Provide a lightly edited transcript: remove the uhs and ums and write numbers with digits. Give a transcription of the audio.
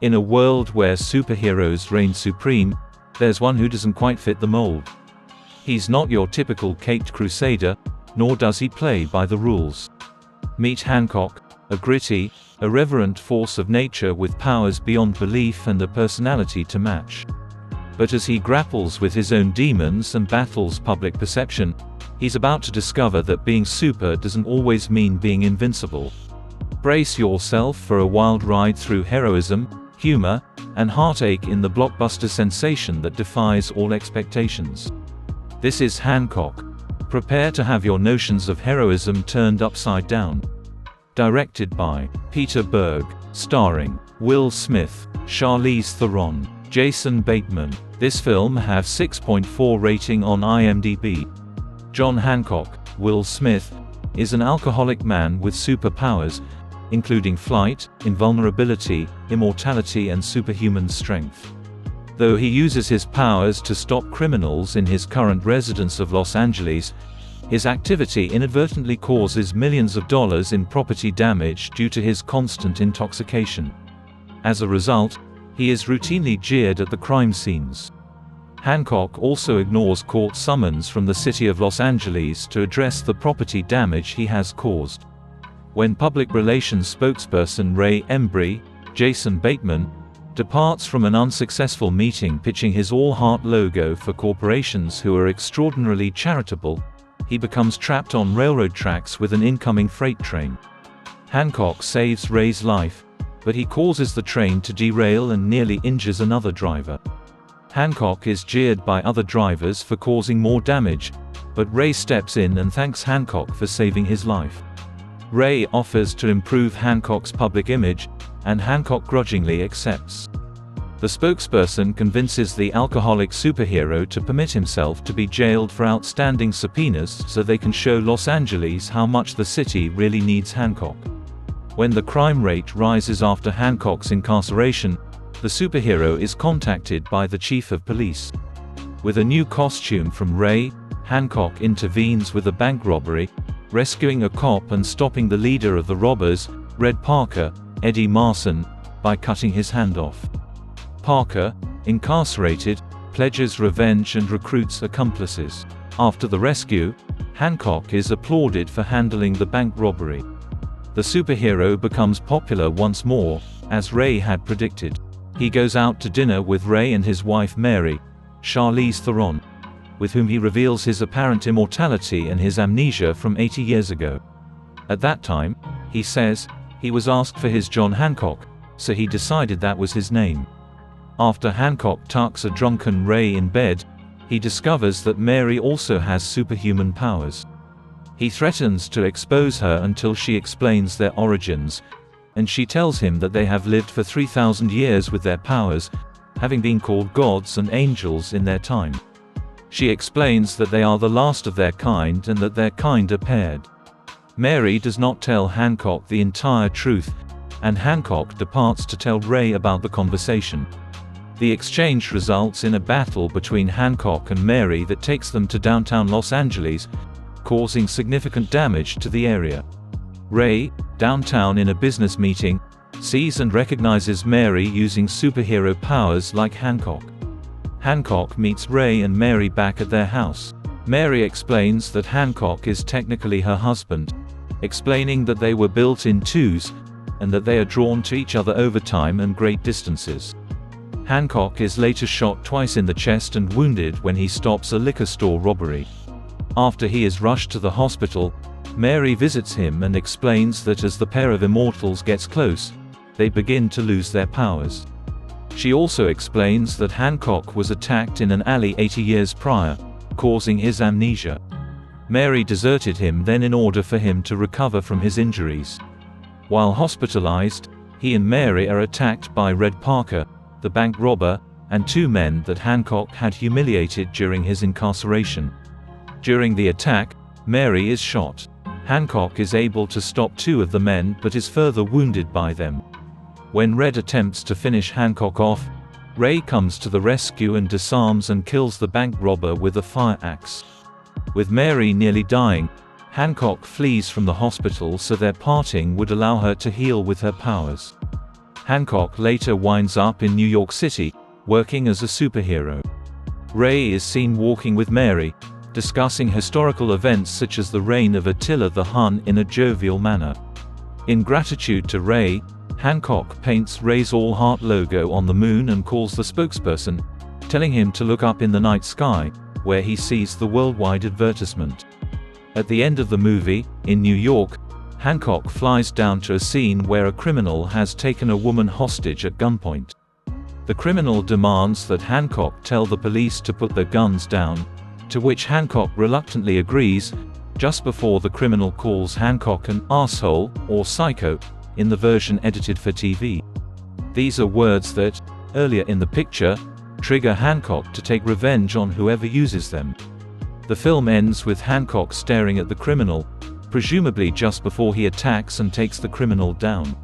In a world where superheroes reign supreme, there's one who doesn't quite fit the mold. He's not your typical caped crusader, nor does he play by the rules. Meet Hancock, a gritty, irreverent force of nature with powers beyond belief and a personality to match. But as he grapples with his own demons and battles public perception, he's about to discover that being super doesn't always mean being invincible. Brace yourself for a wild ride through heroism, humor, and heartache in the blockbuster sensation that defies all expectations. This is Hancock. Prepare to have your notions of heroism turned upside down. Directed by Peter Berg, starring Will Smith, Charlize Theron, Jason Bateman. This film has 6.4 rating on IMDb. John Hancock, Will Smith, is an alcoholic man with superpowers, including flight, invulnerability, immortality and superhuman strength. Though he uses his powers to stop criminals in his current residence of Los Angeles, his activity inadvertently causes millions of dollars in property damage due to his constant intoxication. As a result, he is routinely jeered at the crime scenes. Hancock also ignores court summons from the city of Los Angeles to address the property damage he has caused. When public relations spokesperson Ray Embrey, Jason Bateman, departs from an unsuccessful meeting pitching his all-heart logo for corporations who are extraordinarily charitable, he becomes trapped on railroad tracks with an incoming freight train. Hancock saves Ray's life, but he causes the train to derail and nearly injures another driver. Hancock is jeered by other drivers for causing more damage, but Ray steps in and thanks Hancock for saving his life. Ray offers to improve Hancock's public image, and Hancock grudgingly accepts. The spokesperson convinces the alcoholic superhero to permit himself to be jailed for outstanding subpoenas so they can show Los Angeles how much the city really needs Hancock. When the crime rate rises after Hancock's incarceration, the superhero is contacted by the chief of police. With a new costume from Ray, Hancock intervenes with a bank robbery, rescuing a cop and stopping the leader of the robbers, Red Parker, Eddie Marsan, by cutting his hand off. Parker, incarcerated, pledges revenge and recruits accomplices. After the rescue, Hancock is applauded for handling the bank robbery. The superhero becomes popular once more, as Ray had predicted. He goes out to dinner with Ray and his wife Mary, Charlize Theron, with whom he reveals his apparent immortality and his amnesia from 80 years ago. At that time, he says, he was asked for his John Hancock, so he decided that was his name. After Hancock tucks a drunken Ray in bed, he discovers that Mary also has superhuman powers. He threatens to expose her until she explains their origins, and she tells him that they have lived for 3,000 years with their powers, having been called gods and angels in their time. She explains that they are the last of their kind and that their kind are paired. Mary does not tell Hancock the entire truth, and Hancock departs to tell Ray about the conversation. The exchange results in a battle between Hancock and Mary that takes them to downtown Los Angeles, causing significant damage to the area. Ray, downtown in a business meeting, sees and recognizes Mary using superhero powers like Hancock. Hancock meets Ray and Mary back at their house. Mary explains that Hancock is technically her husband, explaining that they were built in twos, and that they are drawn to each other over time and great distances. Hancock is later shot twice in the chest and wounded when he stops a liquor store robbery. After he is rushed to the hospital, Mary visits him and explains that as the pair of immortals gets close, they begin to lose their powers. She also explains that Hancock was attacked in an alley 80 years prior, causing his amnesia. Mary deserted him then in order for him to recover from his injuries. While hospitalized, he and Mary are attacked by Red Parker, the bank robber, and two men that Hancock had humiliated during his incarceration. During the attack, Mary is shot. Hancock is able to stop two of the men but is further wounded by them. When Red attempts to finish Hancock off, Ray comes to the rescue and disarms and kills the bank robber with a fire axe. With Mary nearly dying, Hancock flees from the hospital so their parting would allow her to heal with her powers. Hancock later winds up in New York City, working as a superhero. Ray is seen walking with Mary, discussing historical events such as the reign of Attila the Hun in a jovial manner. In gratitude to Ray, Hancock paints Ray's all-heart logo on the moon and calls the spokesperson, telling him to look up in the night sky, where he sees the worldwide advertisement. At the end of the movie, in New York, Hancock flies down to a scene where a criminal has taken a woman hostage at gunpoint. The criminal demands that Hancock tell the police to put their guns down, to which Hancock reluctantly agrees, just before the criminal calls Hancock an asshole or psycho, in the version edited for TV. These are words that, earlier in the picture, trigger Hancock to take revenge on whoever uses them. The film ends with Hancock staring at the criminal, presumably just before he attacks and takes the criminal down.